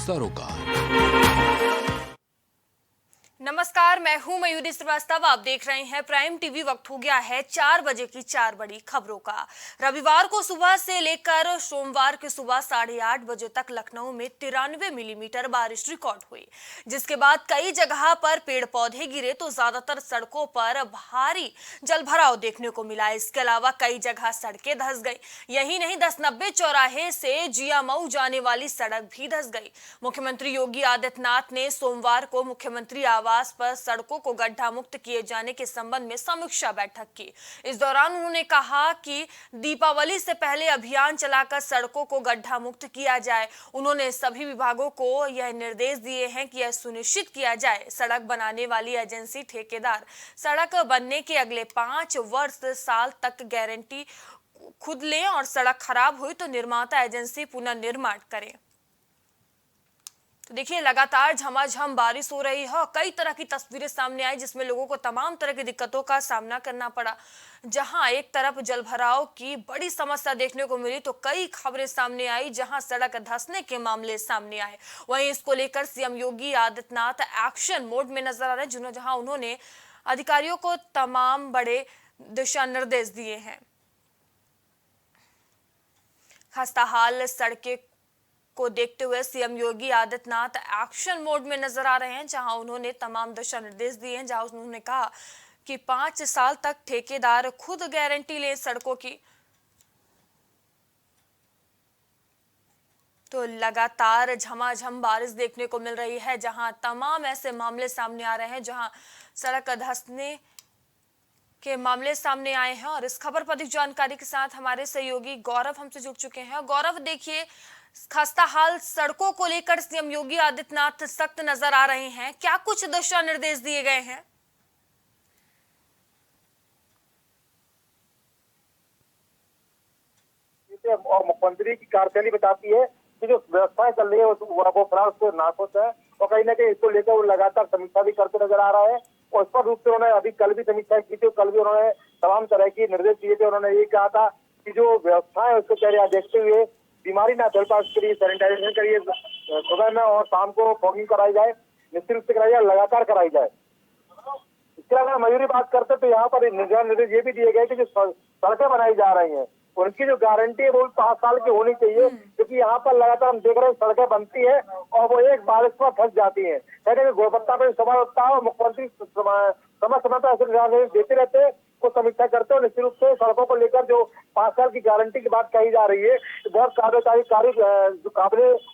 सरोकार। नमस्कार, मैं हूं मयूरी श्रीवास्तव। आप देख रहे हैं प्राइम टीवी। वक्त हो गया है 4 बजे की 4 बड़ी खबरों का। रविवार को सुबह से लेकर सोमवार की सुबह 8:30 बजे तक लखनऊ में 93 मिलीमीटर बारिश रिकॉर्ड हुई, जिसके बाद कई जगह पर पेड़ पौधे गिरे तो ज्यादातर सड़कों पर भारी जलभराव देखने को मिला। इसके अलावा कई जगह सड़कें धंस गई। यही नहीं, 1090 चौराहे से जियामऊ जाने वाली सड़क भी धंस गई। मुख्यमंत्री योगी आदित्यनाथ ने सोमवार को मुख्यमंत्री आवास पर सड़कों को गड्ढा मुक्त किए जाने के संबंध में समीक्षा बैठक की। इस दौरान उन्होंने कहा कि दीपावली से पहले अभियान चलाकर सड़कों को गड्ढा मुक्त किया जाए। उन्होंने सभी विभागों को यह निर्देश दिए हैं कि यह सुनिश्चित किया जाए सड़क बनाने वाली एजेंसी ठेकेदार सड़क बनने के अगले 5 वर्ष साल तक गारंटी खुद लें और सड़क खराब हुई तो निर्माता एजेंसी पुनर्निर्माण करें। तो देखिए, लगातार झमाझम बारिश हो रही है और कई तरह की तस्वीरें सामने आई, जिसमें लोगों को तमाम तरह की दिक्कतों का सामना करना पड़ा। जहां एक तरफ जलभराव की बड़ी समस्या देखने को मिली तो कई खबरें सामने आई जहां सड़क धंसने के मामले सामने आए। वहीं इसको लेकर CM Yogi Adityanath action mode में नजर आ रहे हैं, जहां उन्होंने अधिकारियों को तमाम बड़े दिशा निर्देश दिए हैं। खस्ताहाल सड़कें को देखते हुए CM Yogi Adityanath action mode में नजर आ रहे हैं, जहां उन्होंने तमाम दिशा निर्देश दिए हैं। जहां उन्होंने कहा कि 5 साल तक ठेकेदार खुद गारंटी ले सड़कों की। तो लगातार झमाझम बारिश देखने को मिल रही है, जहां तमाम ऐसे मामले सामने आ रहे हैं जहां सड़क धंसने के मामले सामने आए हैं। और इस खबर पर अधिक जानकारी के साथ हमारे सहयोगी गौरव हमसे जुड़ चुके हैं। गौरव, देखिए, खस्ताहाल सड़कों को लेकर सीएम योगी आदित्यनाथ सख्त नजर आ रहे हैं। क्या कुछ दिशा निर्देश दिए गए हैं? और मुख्यमंत्री की कार्यशैली बताती है कि जो व्यवस्थाएं चल रही है वो फिलहाल उसको नाखुश है और कहीं ना कहीं इसको लेकर वो लगातार समीक्षा भी करते नजर आ रहा है। और स्पष्ट रूप से उन्होंने अभी कल भी समीक्षा की थी, कल भी उन्होंने तमाम तरह की निर्देश दिए थे। उन्होंने ये कहा था कि जो व्यवस्था है उसको कह देखते हुए बीमारी ना फैल पाए उसके लिए सैनिटाइजेशन करिए, सुबह में और शाम को फॉगिंग कराई जाए, निश्चित रूप से कराई जाए, लगातार कराई जाए। इसके अलावा मयूरी बात करते तो यहाँ पर निर्देश ये भी दिए गए कि जो सड़कें बनाई जा रही हैं उनकी जो गारंटी है वो 5 साल की होनी चाहिए, क्योंकि यहाँ पर लगातार हम देख रहे हैं सड़कें बनती है और वो एक बारिश पर फंस जाती है। कहते हैं गुणवत्ता पर सवाल होता है और मुख्यमंत्री समय समय पर ऐसे निर्देश देते रहते हैं, को समीक्षा करते हैं। निश्चित रूप से सड़कों को लेकर जो 5 साल की गारंटी की बात कही जा रही है, बहुत काबिल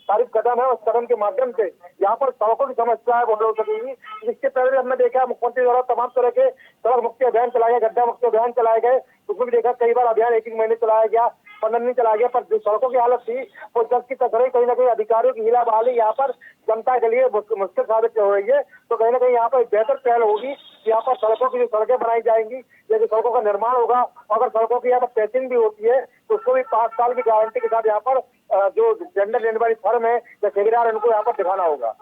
तारीफ कदम है। उस कदम के माध्यम से यहाँ पर सड़कों की समस्या है वो हो सकेगी। इसके पहले हमने देखा मुख्यमंत्री द्वारा तमाम तरह के सड़क मुक्ति अभियान चलाए गए, गड्ढा मुक्ति अभियान चलाए गए। उसमें भी देखा कई बार अभियान 1 महीने चलाया गया, 15 दिन चलाया गया, पर जो सड़कों की हालत थी वो जग की तस्वीर कहीं ना कहीं अधिकारियों की हिला बहाली यहाँ पर जनता के लिए मुश्किल साबित हो रही है। तो कहीं ना कहीं यहाँ पर बेहतर पहल होगी कि यहाँ पर सड़कों की जो सड़कें बनाई जाएंगी या जो सड़कों का निर्माण होगा, अगर सड़कों की यहाँ पर पैचिंग भी होती है तो उसको भी 5 साल की गारंटी के साथ यहाँ पर जो टेंडर लेने वाली फर्म है या ठेकेदार है उनको यहाँ पर दिखाना होगा।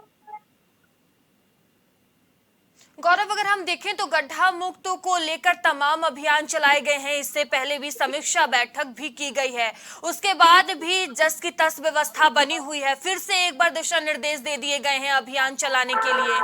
गौरव, अगर हम देखें तो गड्ढा मुक्त को लेकर तमाम अभियान चलाए गए हैं। इससे पहले भी समीक्षा बैठक भी की गई है, उसके बाद भी जस की तस व्यवस्था बनी हुई है। फिर से एक बार दिशा निर्देश दे दिए गए हैं अभियान चलाने के लिए।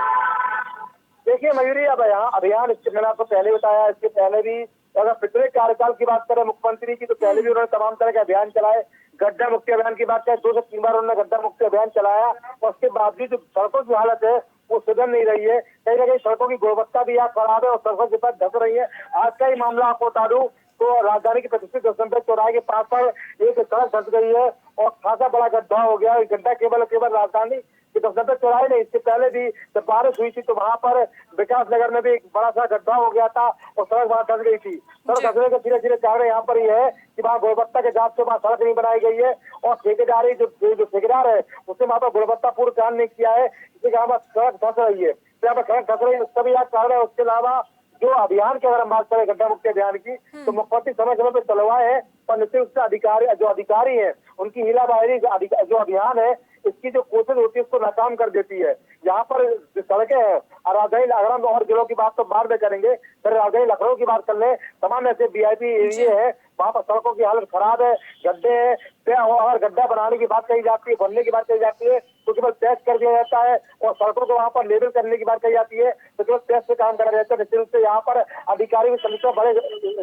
देखिए मयूरी, अब यहाँ अभियान मैंने आपको पहले बताया, इसके पहले भी अगर पिछले कार्यकाल की बात करें मुख्यमंत्री की तो पहले भी उन्होंने तमाम तरह के अभियान चलाए। गड्ढा मुक्ति अभियान की बात करें 2 से 3 बार उन्होंने गड्ढा मुक्ति अभियान चलाया और उसके बावजूद जो सड़कों की हालत है वो सुधर नहीं रही है। कहीं ना कहीं सड़कों की गुणवत्ता भी यहाँ खराब है और सड़कों के पास धस रही है। आज का ही मामला आपको बता दूं तो राजधानी के प्रतिष्ठित 10 चौराहे के पास पर एक सड़क धस गई है और खासा बड़ा गड्ढा हो गया। गड्ढा केवल राजधानी कि 10 चौराहे नहीं, इससे पहले भी जब बारिश हुई थी तो वहां पर विकास नगर में भी एक बड़ा सा गड्ढा हो गया था और सड़क वहां धंस गई थी। सड़क धंसने के धीरे धीरे कारण यहाँ पर यह है कि वहाँ गुणवत्ता के जांच के बाद सड़क नहीं बनाई गई है और ठेकेदारी जो ठेकेदार है उसने वहां पर गुणवत्तापूर्ण काम नहीं किया है, इसलिए यहाँ पर सड़क धंस रही है। यहाँ पर सड़क धंस रही है उसका भी कारण है। उसके अलावा जो अभियान की अगर हम बात करें गड्ढा मुक्ति अभियान की तो मुख्यमंत्री समय समय पर चलवाए हैं पर निश्चित रूप से जो अधिकारी है उनकी हिलाबारी जो अभियान है इसकी जो कोशिश होती है उसको नाकाम कर देती है। यहाँ पर जो सड़कें हैं राजधानी अगर और जिलों की बात तो बाद में करेंगे, फिर राजधानी लखनऊ की बात कर ले, तमाम ऐसे वीआईपी एरिया है वहाँ पर सड़कों की हालत खराब है, गड्ढे है। और गड्ढा बनाने की बात कही जाती है, बनने की बात कही जाती है तो केवल टैक्स कर दिया जाता है और सड़कों को वहाँ पर लेवल करने की बात कही जाती है, तो केवल टैक्स से काम करा जाता है। निश्चित रूप से यहाँ पर अधिकारियों की समीक्षा बड़े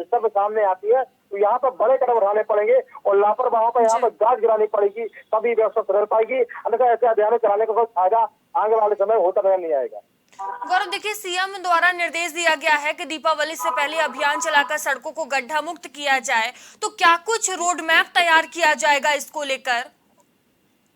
स्तर पर सामने आती है, तो यहाँ पर बड़े कदम उठाने पड़ेंगे और लापरवाहों पर यहाँ पर गाज गिरानी पड़ेगी, तभी व्यवस्था सुधर पाएगी। अन्यथा ऐसे अभियान चलाने का कोई फायदा आगे वाले समय होता नजर नहीं आएगा। गौरव, देखिए सीएम द्वारा निर्देश दिया गया है कि दीपावली से पहले अभियान चलाकर सड़कों को गड्ढा मुक्त किया जाए, तो क्या कुछ रोड मैप तैयार किया जाएगा इसको लेकर?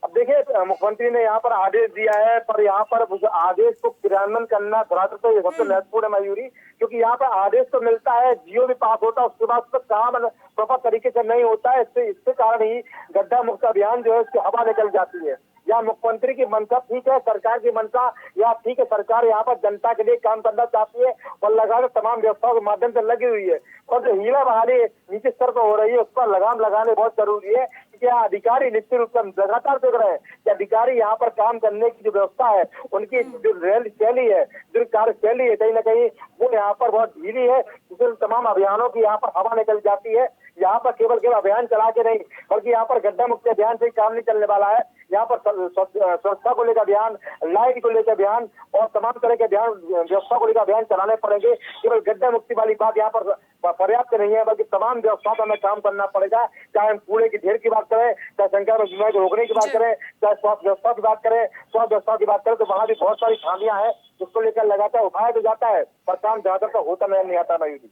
अब देखिए, मुख्यमंत्री ने यहाँ पर आदेश दिया है, पर यहाँ पर उस आदेश को क्रियान्वयन करना थोड़ा सा तो ये सबसे महत्वपूर्ण है मयूरी, क्योंकि यहाँ पर आदेश तो मिलता है, जियो भी पास होता है, उसके बाद तो काम प्रॉपर तरीके से नहीं होता है। इसके कारण ही गड्ढा मुक्त अभियान जो है उसकी हवा निकल जाती है। या मुख्यमंत्री की मंशा ठीक है, सरकार की मंशा या ठीक है, सरकार यहाँ पर जनता के लिए काम करना चाहती है और लगातार तमाम व्यवस्थाओं के माध्यम से लगी हुई है, और जो हीला बहाली नीचे स्तर पर हो रही है उस पर लगाम लगाने बहुत जरूरी है। क्योंकि यहाँ अधिकारी निश्चित रूप से लगातार देख रहे हैं कि अधिकारी यहाँ पर काम करने की जो व्यवस्था है, उनकी जो रेल शैली है, जो कार्यशैली है, कहीं ना कहीं वो यहाँ पर बहुत ढीली है, जिससे तमाम अभियानों की यहाँ पर हवा निकल जाती है। यहाँ पर केवल अभियान चला के नहीं, बल्कि यहाँ पर गड्ढा मुक्ति अभियान से काम नहीं चलने वाला है। यहाँ पर स्वच्छता को लेकर अभियान, लाइट को लेकर अभियान और तमाम तरह के अभियान, व्यवस्था को लेकर अभियान चलाने पड़ेंगे। केवल गड्ढा मुक्ति वाली बात यहाँ पर पर्याप्त नहीं है, बल्कि तमाम व्यवस्था पर हमें काम करना पड़ेगा। चाहे हम कूड़े की ढेर की बात करें, चाहे संख्या में को रोकने की बात करें, चाहे स्वास्थ्य व्यवस्था की बात करें, स्वास्थ्य व्यवस्था की बात करें, तो वहाँ भी बहुत सारी खामियां हैं, जिसको लेकर लगातार उठाया तो जाता है, पर काम ज्यादातर होता नहीं आता मयूरी।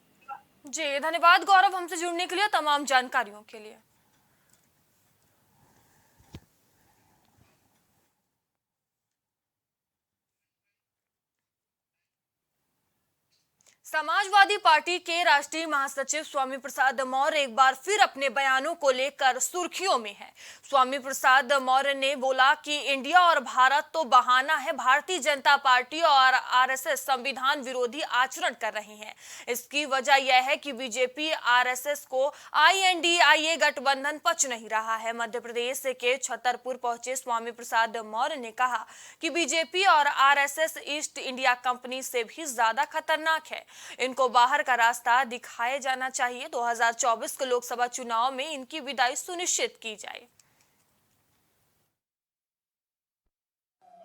जी धन्यवाद गौरव, हमसे जुड़ने के लिए, तमाम जानकारियों के लिए। समाजवादी पार्टी के राष्ट्रीय महासचिव स्वामी प्रसाद मौर्य एक बार फिर अपने बयानों को लेकर सुर्खियों में है। स्वामी प्रसाद मौर्य ने बोला कि इंडिया और भारत तो बहाना है, भारतीय जनता पार्टी और आरएसएस संविधान विरोधी आचरण कर रही हैं। इसकी वजह यह है कि बीजेपी आरएसएस को INDIA गठबंधन पच नहीं रहा है। मध्य प्रदेश के छतरपुर पहुंचे स्वामी प्रसाद मौर्य ने कहा कि बीजेपी और आरएसएस ईस्ट इंडिया कंपनी से भी ज्यादा खतरनाक है, इनको बाहर का रास्ता दिखाया जाना चाहिए। 2024 के लोकसभा चुनाव में इनकी विदाई सुनिश्चित की जाए।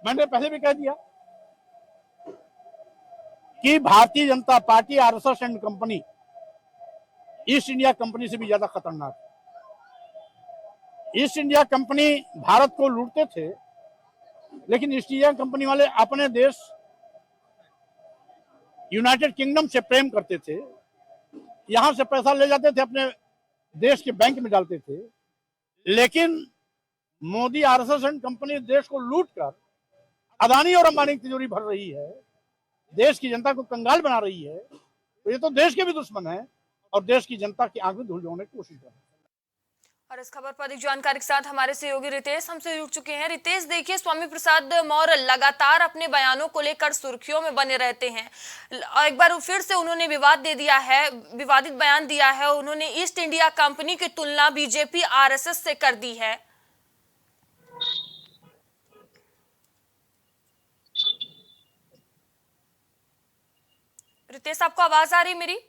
मैंने पहले भी कह दिया कि Bharatiya Janata party, RSS and company east India company से भी ज्यादा खतरनाक है। ईस्ट इंडिया कंपनी भारत को लूटते थे, लेकिन ईस्ट इंडिया कंपनी वाले अपने देश यूनाइटेड किंगडम से प्रेम करते थे, यहां से पैसा ले जाते थे, अपने देश के बैंक में डालते थे। लेकिन मोदी आरएसएस एंड कंपनी देश को लूटकर अदानी और अंबानी की तिजोरी भर रही है, देश की जनता को कंगाल बना रही है। तो ये तो देश के भी दुश्मन है और देश की जनता की आंख में धूल झोंकने की कोशिश कर रहे हैं। और इस खबर पर अधिक जानकारी के साथ हमारे सहयोगी रितेश हमसे जुड़ चुके हैं। रितेश, देखिए स्वामी प्रसाद मौर्य लगातार अपने बयानों को लेकर सुर्खियों में बने रहते हैं। एक बार फिर से उन्होंने विवादित बयान दिया है। उन्होंने ईस्ट इंडिया कंपनी की तुलना बीजेपी आरएसएस से कर दी है। रितेश, आपको आवाज आ रही है मेरी?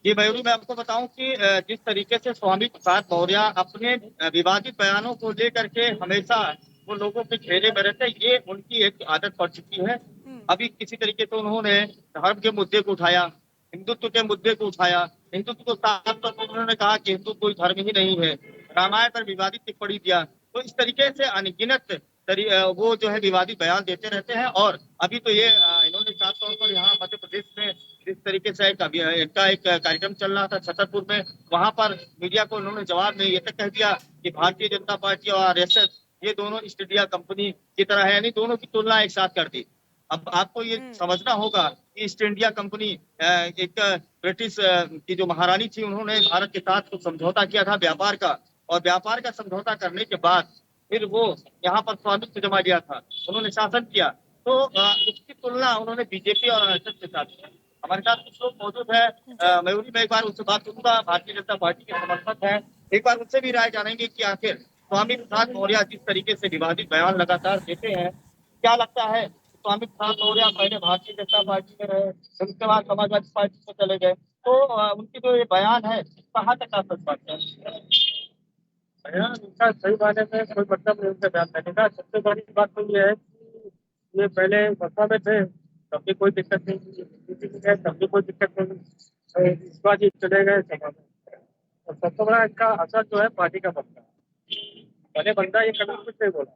जी मयूरी, मैं आपको बताऊं कि जिस तरीके से स्वामी प्रसाद मौर्य अपने विवादित बयानों को लेकर के हमेशा वो लोगों के घेरे में रहते, ये उनकी एक आदत पड़ चुकी है। अभी किसी तरीके से उन्होंने धर्म के मुद्दे को उठाया, हिंदुत्व के मुद्दे को उठाया। हिंदुत्व को साफ तौर पर उन्होंने कहा कि हिंदू कोई धर्म ही नहीं है, रामायण पर विवादित टिप्पणी दिया। तो इस तरीके से अनगिनत वो जो है विवादित बयान देते रहते हैं। और अभी तो ये इन्होंने साफ तौर पर यहाँ मध्य प्रदेश में जिस तरीके से एक कार्यक्रम चल रहा था छतरपुर में, वहां पर मीडिया को उन्होंने जवाब में ये तक कह दिया कि भारतीय जनता पार्टी और आरएसएस ये दोनों ईस्ट इंडिया कंपनी की तरह है, यानी दोनों की तुलना एक साथ कर दी। अब आपको ये समझना होगा कि ईस्ट इंडिया कंपनी एक ब्रिटिश की जो महारानी थी, उन्होंने भारत के साथ कुछ समझौता किया था व्यापार का, और व्यापार का समझौता करने के बाद फिर वो यहाँ पर स्वामित्व जमा लिया था, उन्होंने शासन किया। तो उसकी तुलना उन्होंने बीजेपी और आरएसएस के साथ किया। हमारे साथ कुछ लोग मौजूद है मयूरी, मैं एक बार उनसे बात करूंगा, भारतीय जनता पार्टी के समर्थक है, एक बार उनसे भी राय जानेंगे कि आखिर स्वामी प्रसाद मौर्य जिस तरीके से विवादित बयान लगातार देते हैं, क्या लगता है स्वामी प्रसाद मौर्य पहले भारतीय जनता पार्टी में रहे, उसके बाद समाजवादी पार्टी में चले गए, तो उनकी जो ये बयान है कहाँ तक आप सच बात है? बयान उनका सही मायने में कोई मतलब नहीं उनका बयान देने का। सबसे बड़ी बात तो ये है कि ये पहले सत्ता में थे, तब भी कोई दिक्कत नहीं थी, बीजेपी में गए तब भी कोई दिक्कत नहीं थी, और इस बार ये चले गए सभा में। और सबसे बड़ा इनका असर जो है पार्टी का बनता है। पहले बंदा ये कभी कुछ नहीं बोला,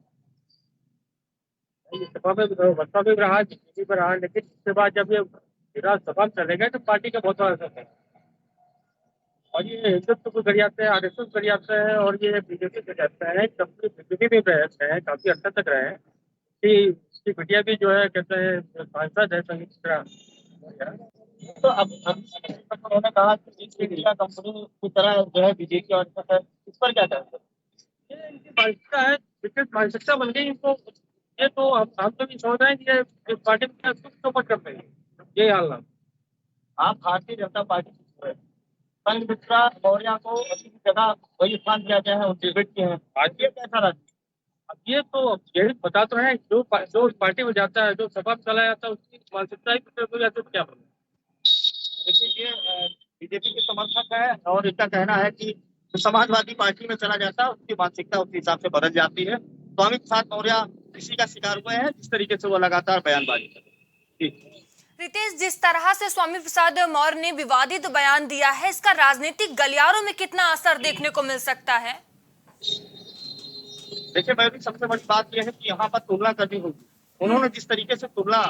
ये सभा में बनता भी रहा, बीजेपी में रहा, लेकिन इसके बाद जब ये विधानसभा में चले गए तो पार्टी का बहुत बड़ा असर है। और ये हिंदुत्व को गरियाते हैं, आरएसएस गरियाते हैं, और ये बीजेपी से कहते हैं, काफी बीजेपी में रहते हैं, काफी अच्छा तक रहे हैं कि उसकी बिटिया भी जो है कहते हैं सांसद है संगीत। तो अब उन्होंने कहा कि ईस्ट इंडिया कंपनी की तरह जो है बीजेपी और इस पर क्या कहेंगे? ये इनकी मानसिकता है, विशेष मानसिकता बन गई इनको। ये तो हम तो भी समझ रहे हैं कि ये पार्टी में कुछ तो मत कर पाएंगे, ये हाल ना। आप भारतीय जनता पार्टी से संघमित्रा मौर्य को अभी की जगह वही स्थान दिया गया है, उनके बेटे हैं, आज ये कैसा रहा? अब ये तो यही बता तो है, जो पार्टी में जाता है, जो सभा में चला जाता है, उसकी मानसिकता ही कुछ हो जाती है, तो क्या बोले। देखिए ये बीजेपी के समर्थक है और इनका कहना है कि समाजवादी पार्टी में चला जाता है उसकी मानसिकता उस हिसाब से बदल जाती है। स्वामी प्रसाद मौर्य इसी का शिकार हुए हैं, जिस तरीके से वो लगातार बयानबाजी कर रहे हैं। रितेश, जिस तरह से स्वामी प्रसाद मौर्य ने विवादित बयान दिया है, इसका राजनीतिक गलियारों में कितना असर देखने को मिल सकता है? देखिए मैं सबसे बड़ी बात यह है कि यहाँ पर तुलना करनी होगी। उन्होंने जिस तरीके से तुलना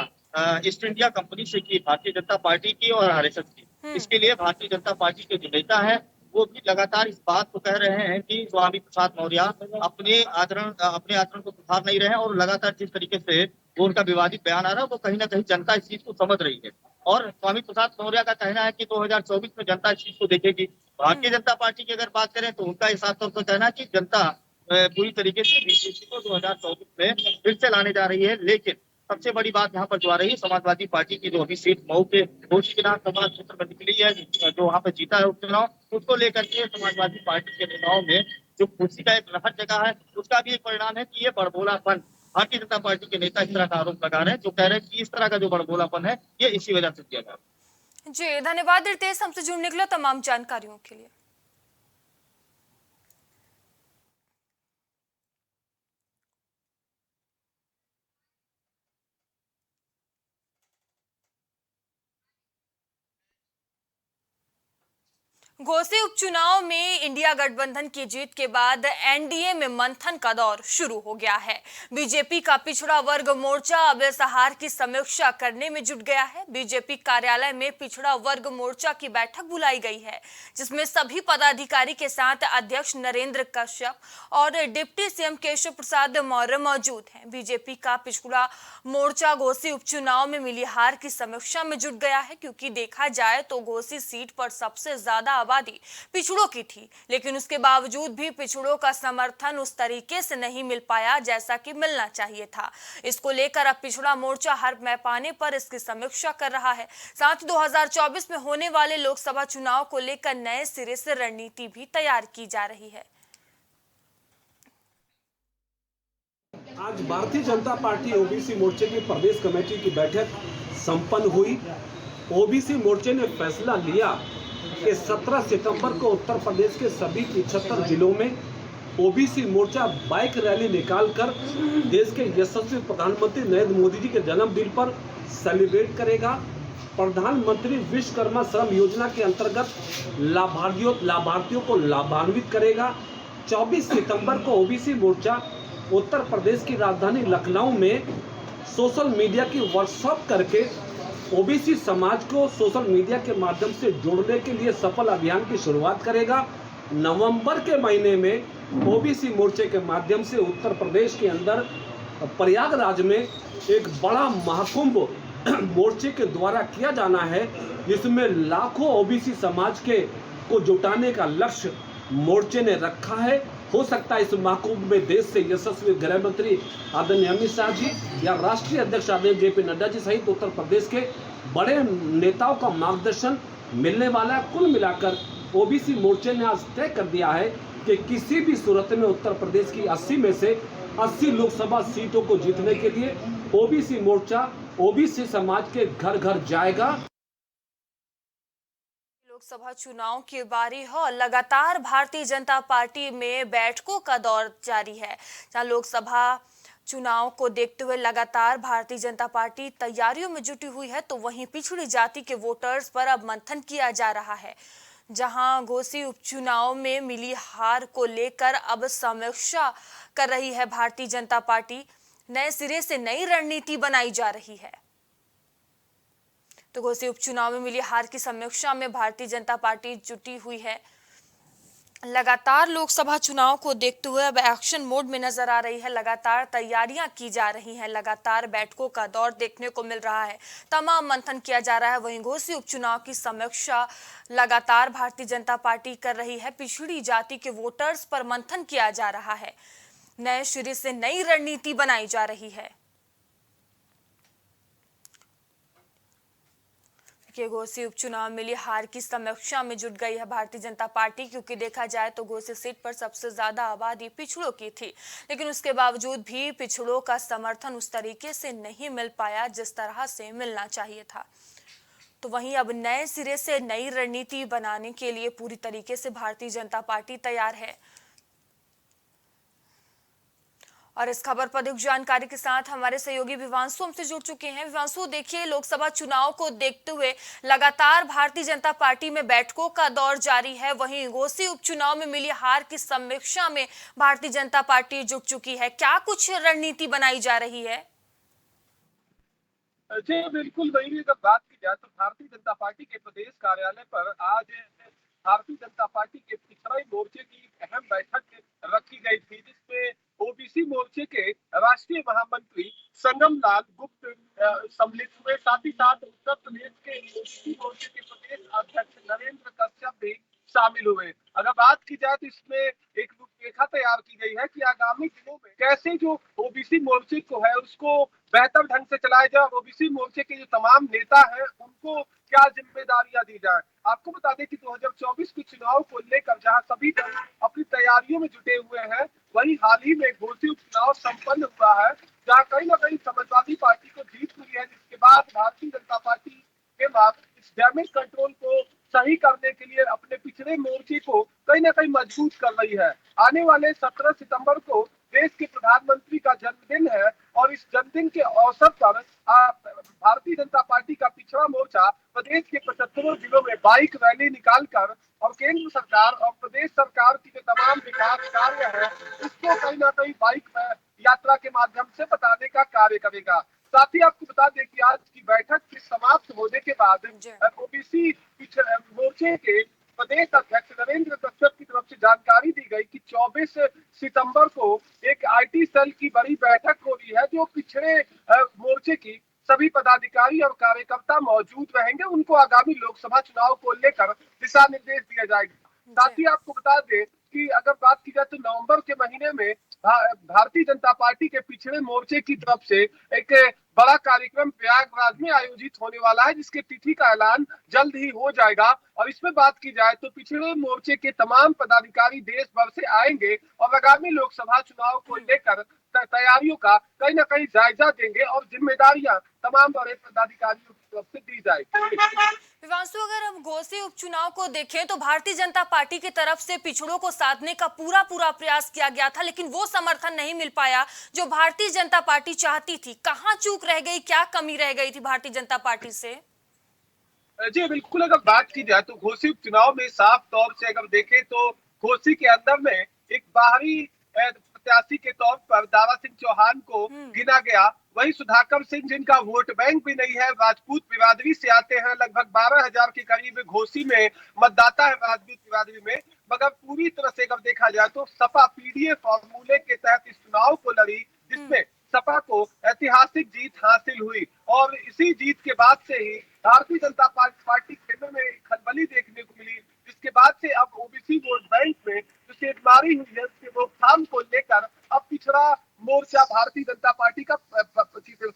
ईस्ट इंडिया कंपनी से की, भारतीय जनता पार्टी की और आरएसएस की, इसके लिए भारतीय जनता पार्टी के जो नेता है वो भी लगातार इस बात को कह रहे हैं कि स्वामी प्रसाद मौर्य अपने आचरण को सुधार नहीं रहे हैं, और लगातार जिस तरीके से वो उनका विवादित बयान आ रहा है वो कहीं ना कहीं जनता इस चीज को समझ रही है। और स्वामी प्रसाद मौर्य का कहना है कि 2024 में जनता इस चीज को देखेगी। भारतीय जनता पार्टी की अगर बात करें तो उनका इस तौर पर कहना है कि जनता पूरी तरीके से बीजेपी को 2024 में फिर से लाने जा रही है। लेकिन सबसे बड़ी बात यहाँ पर जो आ रही है, समाजवादी पार्टी की जो अभी सीट मऊ के विधानसभा क्षेत्र में निकली है, जो वहाँ पे जीता है उपचुनाव, उसको लेकर के समाजवादी पार्टी के नेताओं में जो खुशी का एक लहर जगह है, उसका भी एक परिणाम है कि ये बड़बोलापन भारतीय जनता पार्टी के नेता इस तरह का आरोप लगा रहे हैं, जो कह रहे हैं कि इस तरह का जो बड़बोलापन है ये इसी वजह से किया गया। जी धन्यवाद रितेश, हमसे जुड़ने के लिए, तमाम जानकारियों के लिए। घोसी उपचुनाव में इंडिया गठबंधन की जीत के बाद एनडीए में मंथन का दौर शुरू हो गया है। बीजेपी का पिछड़ा वर्ग मोर्चा अब इस हार की समीक्षा करने में जुट गया है। बीजेपी कार्यालय में पिछड़ा वर्ग मोर्चा की बैठक बुलाई गई है, जिसमें सभी पदाधिकारी के साथ अध्यक्ष नरेंद्र कश्यप और डिप्टी सीएम केशव प्रसाद मौर्य मौजूद हैं। बीजेपी का पिछड़ा मोर्चा घोसी उपचुनाव में मिली हार की समीक्षा में जुट गया है, क्योंकि देखा जाए तो घोसी सीट पर सबसे ज्यादा आबादी पिछड़ों की थी, लेकिन उसके बावजूद भी पिछड़ों का समर्थन उस तरीके से नहीं मिल पाया जैसा कि मिलना चाहिए था। इसको लेकर अब पिछड़ा मोर्चा हर पैमाने पर इसकी समीक्षा कर रहा है। साथ ही 2024 में होने वाले लोकसभा चुनाव को लेकर नए सिरे से रणनीति भी तैयार की जा रही है। आज भारतीय जनता पार्टी ओबीसी मोर्चे की प्रदेश कमेटी की बैठक संपन्न हुई। ओबीसी मोर्चे ने फैसला लिया कि 17 सितंबर को उत्तर प्रदेश के सभी 75 जिलों में ओबीसी मोर्चा बाइक रैली निकालकर देश के यशस्वी प्रधानमंत्री नरेंद्र मोदी जी के जन्मदिन पर सेलिब्रेट करेगा। प्रधानमंत्री विश्वकर्मा श्रम योजना के अंतर्गत लाभार्थियों को लाभान्वित करेगा। 24 सितंबर को ओबीसी मोर्चा उत्तर प्रदेश की राजधानी लखनऊ में सोशल मीडिया की वर्कशॉप करके ओबीसी समाज को सोशल मीडिया के माध्यम से जोड़ने के लिए सफल अभियान की शुरुआत करेगा। नवंबर के महीने में ओबीसी मोर्चे के माध्यम से उत्तर प्रदेश के अंदर प्रयागराज में एक बड़ा महाकुंभ मोर्चे के द्वारा किया जाना है, जिसमें लाखों ओबीसी समाज को जुटाने का लक्ष्य मोर्चे ने रखा है। हो सकता है इस महाकुंभ में देश से यशस्वी गृह मंत्री आदरणीय अमित शाह जी या राष्ट्रीय अध्यक्ष आदरणीय जेपी नड्डा जी सहित उत्तर प्रदेश के बड़े नेताओं का मार्गदर्शन मिलने वाला है। कुल मिलाकर ओबीसी मोर्चे ने आज तय कर दिया है कि किसी भी सूरत में उत्तर प्रदेश की 80 में से 80 लोकसभा सीटों को जीतने के लिए ओबीसी मोर्चा ओबीसी समाज के घर घर जाएगा। लोकसभा चुनाव की बारी है और लगातार भारतीय जनता पार्टी में बैठकों का दौर जारी है। जहां लोकसभा चुनाव को देखते हुए लगातार भारतीय जनता पार्टी तैयारियों में जुटी हुई है, तो वहीं पिछड़ी जाति के वोटर्स पर अब मंथन किया जा रहा है। जहां घोसी उपचुनाव में मिली हार को लेकर अब समीक्षा कर रही है भारतीय जनता पार्टी। नए सिरे से नई रणनीति बनाई जा रही है। तो घोसी उपचुनाव में मिली हार की समीक्षा में भारतीय जनता पार्टी जुटी हुई है। लगातार लोकसभा चुनाव को देखते हुए अब एक्शन मोड में नजर आ रही है। लगातार तैयारियां की जा रही हैं, लगातार बैठकों का दौर देखने को मिल रहा है, तमाम मंथन किया जा रहा है। वहीं घोसी उपचुनाव की समीक्षा लगातार भारतीय जनता पार्टी कर रही है। पिछड़ी जाति के वोटर्स पर मंथन किया जा रहा है, नए सिरे से नई रणनीति बनाई जा रही है। घोसी उपचुनाव में मिली हार की समीक्षा में जुट गई है भारतीय जनता पार्टी, क्योंकि देखा जाए तो घोसी सीट पर सबसे ज्यादा आबादी पिछड़ों की थी, लेकिन उसके बावजूद भी पिछड़ों का समर्थन उस तरीके से नहीं मिल पाया जिस तरह से मिलना चाहिए था। तो वहीं अब नए सिरे से नई रणनीति बनाने के लिए पूरी तरीके से भारतीय जनता पार्टी तैयार है। और इस खबर पर अधिक जानकारी के साथ हमारे सहयोगी विवांशु हमसे जुड़ चुके हैं। विवांशु, देखिए, लोकसभा चुनाव को देखते हुए लगातार भारतीय जनता पार्टी में बैठकों का दौर जारी है। वहीं घोसी उपचुनाव में मिली हार की समीक्षा में भारतीय जनता पार्टी जुट चुकी है। क्या कुछ रणनीति बनाई जा रही है? जी बिल्कुल, वही अगर बात की जाए तो भारतीय जनता पार्टी के प्रदेश कार्यालय पर आज भारतीय जनता पार्टी के पिछड़े मोर्चे की अहम बैठक रखी गई थी, जिसमें ओबीसी मोर्चे के राष्ट्रीय महामंत्री संगम लाल गुप्त सम्मिलित हुए। साथ ही साथ उत्तर प्रदेश के ओबीसी मोर्चे के प्रदेश अध्यक्ष नरेंद्र कश्यप भी शामिल हुए। अगर बात की जाए तो इसमें एक रूपरेखा तैयार की गई है कि आगामी दिनों में कैसे जो ओबीसी मोर्चे को है उसको बेहतर ढंग से चलाया जाए। ओबीसी मोर्चे के जो तमाम नेता हैं उनको क्या जिम्मेदारियां दी जाए। आपको बता दें कि 2024 के चुनाव को लेकर जहां सभी दल अपनी तैयारियों में जुटे हुए हैं, वहीं हाल ही में घोसी उपचुनाव संपन्न हुआ है, जहां कहीं न कहीं समाजवादी पार्टी को जीत हुई है, जिसके बाद भारतीय जनता पार्टी के बाद इस डैमेज कंट्रोल को सही करने के लिए अपने पिछड़े मोर्चे को कहीं न कहीं मजबूत कर रही है। आने वाले 17 सितंबर को देश के प्रधानमंत्री का जन्मदिन है और इस जन्मदिन के अवसर पर भारतीय जनता पार्टी का पिछड़ा मोर्चा प्रदेश के 75 जिलों में बाइक रैली निकालकर और केंद्र सरकार और प्रदेश सरकार की जो तमाम विकास कार्य है उसको कहीं ना कहीं बाइक यात्रा के माध्यम से बताने का कार्य करेगा। साथ ही आपको बता दें कि आज की बैठक के समाप्त होने के बाद ओबीसी मोर्चे के प्रदेश अध्यक्ष नरेंद्र कश्यप की तरफ से जानकारी दी गई कि 24 सितंबर को एक आईटी सेल की बड़ी बैठक हो रही है, जो पिछड़े मोर्चे की सभी पदाधिकारी और कार्यकर्ता मौजूद रहेंगे। उनको आगामी लोकसभा चुनाव को लेकर दिशा निर्देश दिया जाएगा। साथ ही आपको बता दें कि अगर बात की जाए तो नवंबर के महीने में भारतीय जनता पार्टी के पिछड़े मोर्चे की तरफ से एक बड़ा कार्यक्रम प्रयागराज में आयोजित होने वाला है, जिसके तिथि का ऐलान जल्द ही हो जाएगा। और इसमें बात की जाए तो पिछड़े मोर्चे के तमाम पदाधिकारी देश भर से आएंगे और आगामी लोकसभा चुनाव को लेकर तैयारियों का कहीं ना कहीं जायजा देंगे और जिम्मेदारियां तमाम बड़े पदाधिकारियों की तरफ से दी जाएगी। विवांशु, अगर हम घोसी उपचुनाव को देखें तो भारतीय जनता पार्टी की तरफ से पिछड़ों को साधने का पूरा प्रयास किया गया था, लेकिन वो समर्थन नहीं मिल पाया जो भारतीय जनता पार्टी चाहती थी। कहां चूक रह गई, क्या कमी रह गई थी भारतीय जनता पार्टी से? जी बिल्कुल, अगर बात की जाए तो घोसी उपचुनाव में साफ तौर से अगर देखें तो घोसी के अंदर में एक बाहरी प्रत्याशी के तौर पर दारा सिंह चौहान को गिना गया। वही सुधाकर सिंह, जिनका वोट बैंक भी नहीं है, राजपूत बिरादरी से आते हैं, लगभग 12,000 के करीब घोसी में मतदाता है राजपूत बिरादरी में, मगर पूरी तरह से अगर देखा जाए तो सपा पीडीए फॉर्मूले के तहत इस चुनाव को लड़ी, जिसमें सपा को ऐतिहासिक जीत हासिल हुई। और इसी जीत के बाद से ही भारतीय जनता पार्टी खेमे में खलबली देखने को मिली, जिसके बाद से अब ओबीसी वोट बैंक में जो सेटमारी हुई है उसके रोकथाम को लेकर अब पिछड़ा मोर्चा भारतीय जनता पार्टी का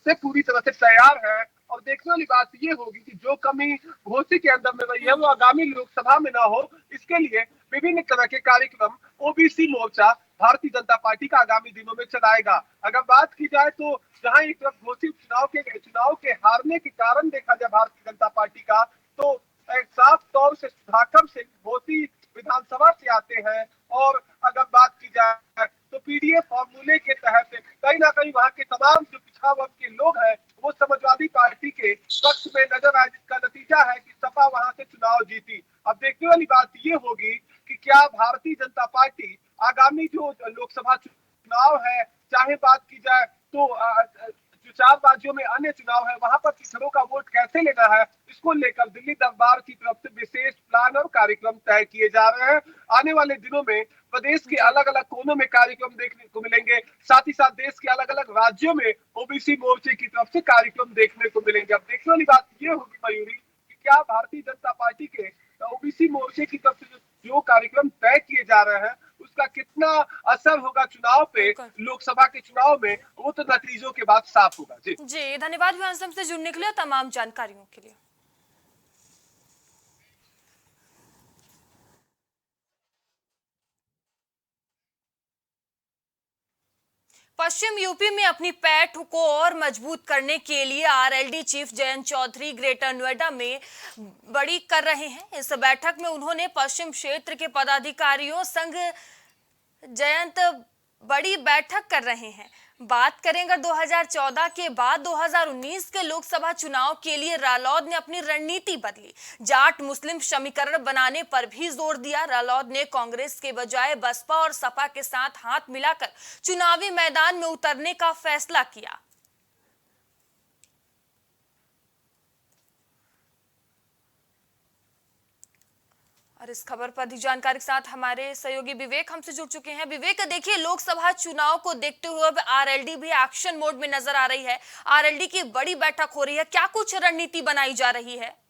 से पूरी तरह से तैयार है। और देखने वाली बात ये होगी कि जो कमी घोसी के अंदर में रही है वो आगामी लोकसभा में ना हो, इसके लिए विभिन्न तरह के कार्यक्रम ओबीसी मोर्चा भारतीय जनता पार्टी का आगामी दिनों में चलाएगा। अगर बात की जाए तो जहां एक तरफ घोसी चुनाव के हारने के कारण देखा जाए भारतीय जनता पार्टी का, तो एक साफ तौर से सुधाकर सिंह मोती विधानसभा से आते हैं और अगर बात की जाए तो पीडीएफ फॉर्मूले के तहत कहीं ना कहीं वहां के तमाम जो पिछड़ा वर्ग के लोग हैं वो समाजवादी पार्टी के पक्ष में नजर आए, जिसका नतीजा है कि सपा वहां से चुनाव जीती। अब देखने वाली बात ये होगी कि क्या भारतीय जनता पार्टी आगामी जो लोकसभा चुनाव है, चाहे बात की जाए तो जो 4 राज्यों में अन्य चुनाव है वहां पर पिछड़ों का वोट कैसे लेना है, इसको लेकर दिल्ली दरबार की तरफ से विशेष प्लान और कार्यक्रम तय किए जा रहे हैं। आने वाले दिनों में प्रदेश के अलग अलग कोनों में कार्यक्रम देखने को मिलेंगे, साथ ही साथ देश के अलग अलग राज्यों में ओबीसी मोर्चे की तरफ से कार्यक्रम देखने को मिलेंगे। अब देखने वाली बात ये होगी मयूरी कि क्या भारतीय जनता पार्टी के ओबीसी मोर्चे की तरफ से जो कार्यक्रम तय किए जा रहे हैं उसका कितना असर होगा चुनाव पे, लोकसभा के चुनाव में, वो तो नतीजों के बाद साफ होगा। जी धन्यवाद विवांश हमसे जुड़ने के लिए, तमाम जानकारियों के लिए। पश्चिम यूपी में अपनी पैठ को और मजबूत करने के लिए RLD chief Jayant Chaudhary greater Noida में बड़ी कर रहे हैं। इस बैठक में उन्होंने पश्चिम क्षेत्र के पदाधिकारियों संग जयंत बड़ी बैठक कर रहे हैं। बात करेंगे 2014 के बाद 2019 के लोकसभा चुनाव के लिए रालोद ने अपनी रणनीति बदली, जाट मुस्लिम समीकरण बनाने पर भी जोर दिया। रालोद ने कांग्रेस के बजाय बसपा और सपा के साथ हाथ मिलाकर चुनावी मैदान में उतरने का फैसला किया। और इस खबर पर अधिक जानकारी के साथ हमारे सहयोगी विवेक हमसे जुड़ चुके हैं। विवेक, देखिए लोकसभा चुनाव को देखते हुए अब आरएलडी भी एक्शन मोड में नजर आ रही है। आरएलडी की बड़ी बैठक हो रही है, क्या कुछ रणनीति बनाई जा रही है?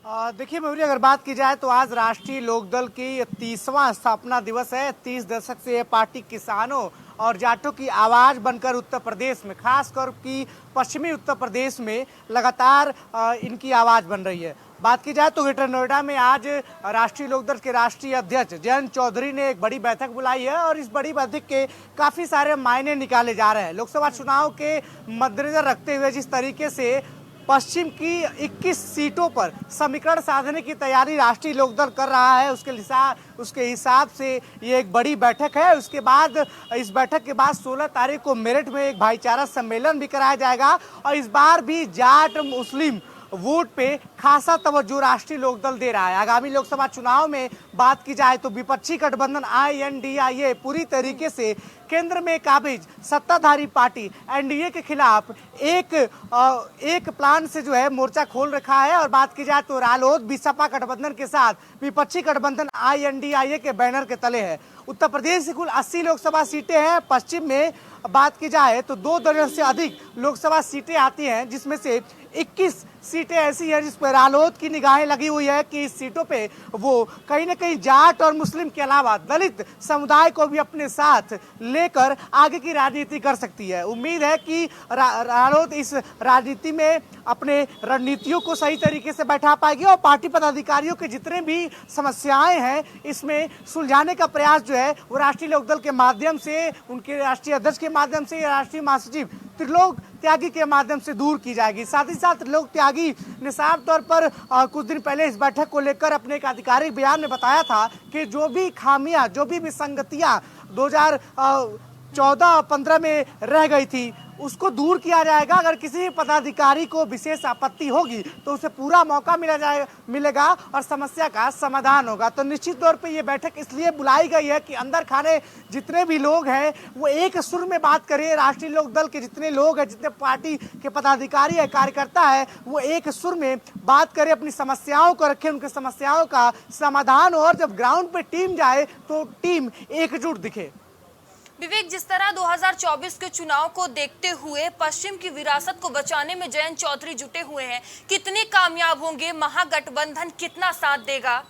देखिए मयूरी, अगर बात की जाए तो आज राष्ट्रीय लोकदल की 30वां स्थापना दिवस है। 30 दशक से ये पार्टी किसानों और जाटों की आवाज बनकर उत्तर प्रदेश में, खासकर कि पश्चिमी उत्तर प्रदेश में लगातार इनकी आवाज बन रही है। बात की जाए तो ग्रेटर नोएडा में आज राष्ट्रीय लोकदल के राष्ट्रीय अध्यक्ष जयंत चौधरी ने एक बड़ी बैठक बुलाई है और इस बड़ी बैठक के काफी सारे मायने निकाले जा रहे हैं। लोकसभा चुनाव के मद्देनजर रखते हुए जिस तरीके से पश्चिम की 21 सीटों पर समीकरण साधने की तैयारी राष्ट्रीय लोकदल कर रहा है, उसके हिसाब से ये एक बड़ी बैठक है। उसके बाद इस बैठक के बाद 16 तारीख को मेरठ में एक भाईचारा सम्मेलन भी कराया जाएगा और इस बार भी जाट मुस्लिम वोट पे खासा तवज्जो राष्ट्रीय लोकदल दे रहा है। आगामी लोकसभा चुनाव में बात की जाए तो विपक्षी गठबंधन INDIA पूरी तरीके से केंद्र में काबिज सत्ताधारी पार्टी एनडीए के खिलाफ एक प्लान से जो है मोर्चा खोल रखा है। और बात की जाए तो रालोद भी सपा गठबंधन के साथ विपक्षी गठबंधन INDIA के बैनर के तले है। उत्तर प्रदेश से कुल 80 लोकसभा सीटें हैं। पश्चिम में बात की जाए तो 2 दर्जन से अधिक लोकसभा सीटें आती हैं, जिसमें से 21 सीटें ऐसी हैं जिस पर रालोद की निगाहें लगी हुई है कि इस सीटों पे वो कहीं ना कहीं जाट और मुस्लिम के अलावा दलित समुदाय को भी अपने साथ लेकर आगे की राजनीति कर सकती है। उम्मीद है कि रालोद इस राजनीति में अपने रणनीतियों को सही तरीके से बैठा पाएगी और पार्टी पदाधिकारियों के जितने भी समस्याएं हैं इसमें सुलझाने का प्रयास जो है वो राष्ट्रीय लोकदल के माध्यम से, उनके राष्ट्रीय अध्यक्ष के माध्यम से, राष्ट्रीय महासचिव त्रिलोक त्यागी के माध्यम से दूर की जाएगी। साथ ही साथ त्रिलोक त्यागी ने साफ तौर पर कुछ दिन पहले इस बैठक को लेकर अपने एक आधिकारिक बयान में बताया था कि जो भी खामियां, जो भी विसंगतियां 2014-15 में रह गई थी उसको दूर किया जाएगा। अगर किसी भी पदाधिकारी को विशेष आपत्ति होगी तो उसे पूरा मौका मिलेगा और समस्या का समाधान होगा। तो निश्चित तौर पे ये बैठक इसलिए बुलाई गई है कि अंदर खाने जितने भी लोग हैं वो एक सुर में बात करें। राष्ट्रीय लोकदल के जितने लोग हैं, जितने पार्टी के पदाधिकारी है, कार्यकर्ता है, वो एक सुर में बात करें, अपनी समस्याओं को रखें, उनकी समस्याओं का समाधान हो और जब ग्राउंड पे टीम जाए तो टीम एकजुट दिखे। विवेक, जिस तरह 2024 के चुनाव को देखते हुए पश्चिम की विरासत को बचाने में जयंत चौधरी जुटे हुए हैं, कितने कामयाब होंगे? महागठबंधन कितना साथ देगा?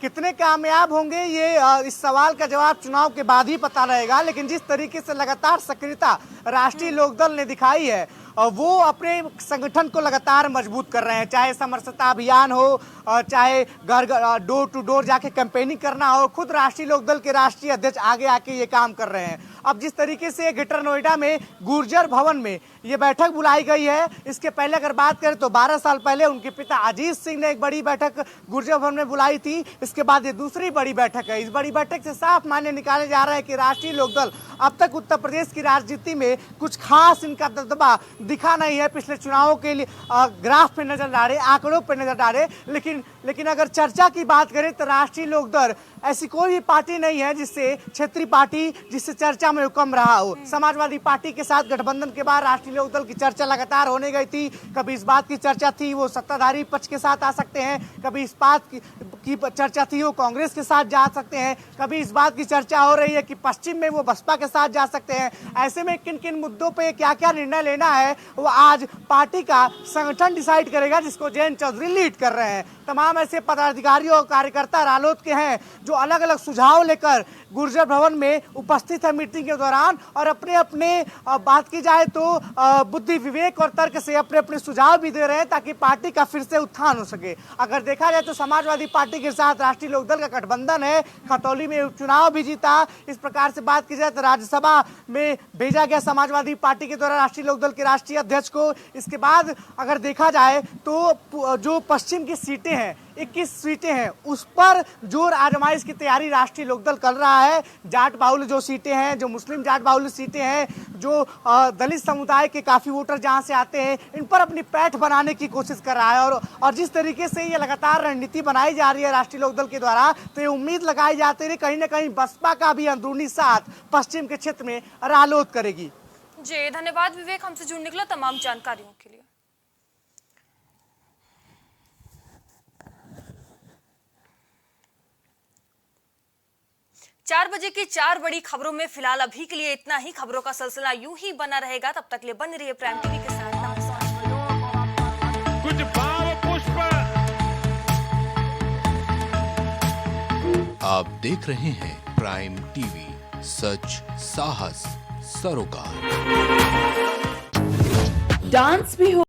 कितने कामयाब होंगे ये इस सवाल का जवाब चुनाव के बाद ही पता रहेगा। लेकिन जिस तरीके से लगातार सक्रियता राष्ट्रीय लोकदल ने दिखाई है वो अपने संगठन को लगातार मजबूत कर रहे हैं, चाहे समरसता अभियान हो, चाहे घर डोर टू डोर जाके कैंपेनिंग करना हो। खुद राष्ट्रीय लोकदल के राष्ट्रीय अध्यक्ष आगे आके ये काम कर रहे हैं। अब जिस तरीके से ग्रेटर नोएडा में गुर्जर भवन में ये बैठक बुलाई गई है, इसके पहले अगर बात करें तो 12 साल पहले उनके पिता अजीत सिंह ने एक बड़ी बैठक गुर्जर भवन में बुलाई थी। इसके बाद ये दूसरी बड़ी बैठक है। इस बड़ी बैठक से साफ मायने निकाले जा रहे हैं कि राष्ट्रीय लोकदल अब तक उत्तर प्रदेश की राजनीति में कुछ खास इनका दबदबा दिखा नहीं है। पिछले चुनावों के लिए ग्राफ पे नजर डाले, आंकड़ों पे नजर डाले, लेकिन अगर चर्चा की बात करें तो राष्ट्रीय लोकदल ऐसी कोई भी पार्टी नहीं है जिससे क्षेत्रीय पार्टी जिससे चर्चा में कम रहा हो। समाजवादी पार्टी के साथ गठबंधन के बाद राष्ट्रीय लोकदल की चर्चा लगातार होने गई थी। कभी इस बात की चर्चा थी वो सत्ताधारी पक्ष के साथ आ सकते हैं, कभी इस बात की चर्चा थी वो कांग्रेस के साथ जा सकते हैं, कभी इस बात की चर्चा हो रही है कि पश्चिम में वो बसपा के साथ जा सकते हैं। ऐसे में किन किन मुद्दों पे क्या क्या निर्णय लेना है वो आज पार्टी का संगठन डिसाइड करेगा, जिसको जयंत चौधरी लीड कर रहे हैं। तमाम ऐसे पदाधिकारी और कार्यकर्ता रालोद के हैं जो अलग अलग सुझाव लेकर गुर्जर भवन में उपस्थित है मीटिंग के दौरान, और अपने अपने बात की जाए तो बुद्धि विवेक और तर्क से अपने अपने सुझाव भी दे रहे हैं ताकि पार्टी का फिर से उत्थान हो सके। अगर देखा जाए तो समाजवादी पार्टी के साथ राष्ट्रीय लोकदल का गठबंधन है। खतौली में उपचुनाव भी जीता। इस प्रकार से बात की जाए तो राज्यसभा में भेजा गया समाजवादी पार्टी के द्वारा राष्ट्रीय लोकदल के राष्ट्रीय अध्यक्ष को। इसके बाद अगर देखा जाए तो जो पश्चिम की सीटें हैं 21 सीटें हैं उस पर जोर आजमाइश की तैयारी राष्ट्रीय लोकदल कर रहा है। जाट बाहुल्य जो सीटें हैं, जो मुस्लिम जाट बाहुल्य सीटें हैं, जो दलित समुदाय के काफी वोटर जहां से आते हैं, इन पर अपनी पैठ बनाने की कोशिश कर रहा है। और जिस तरीके से ये लगातार रणनीति बनाई जा रही है राष्ट्रीय लोकदल के द्वारा, तो ये उम्मीद लगाई जाती है कहीं ना कहीं बसपा का भी अंदरूनी साथ पश्चिम के क्षेत्र में रालोद करेगी। जी धन्यवाद विवेक, हमसे जुड़ने के लिए, तमाम जानकारियों के लिए। 4 बजे की 4 बड़ी खबरों में फिलहाल अभी के लिए इतना ही। खबरों का सिलसिला यूं ही बना रहेगा, तब तक ले बने रहिए प्राइम टीवी के साथ। नमस्कार। कुछ भाव पुष्प। आप देख रहे हैं प्राइम टीवी, सच साहस सरोकार। डांस भी हो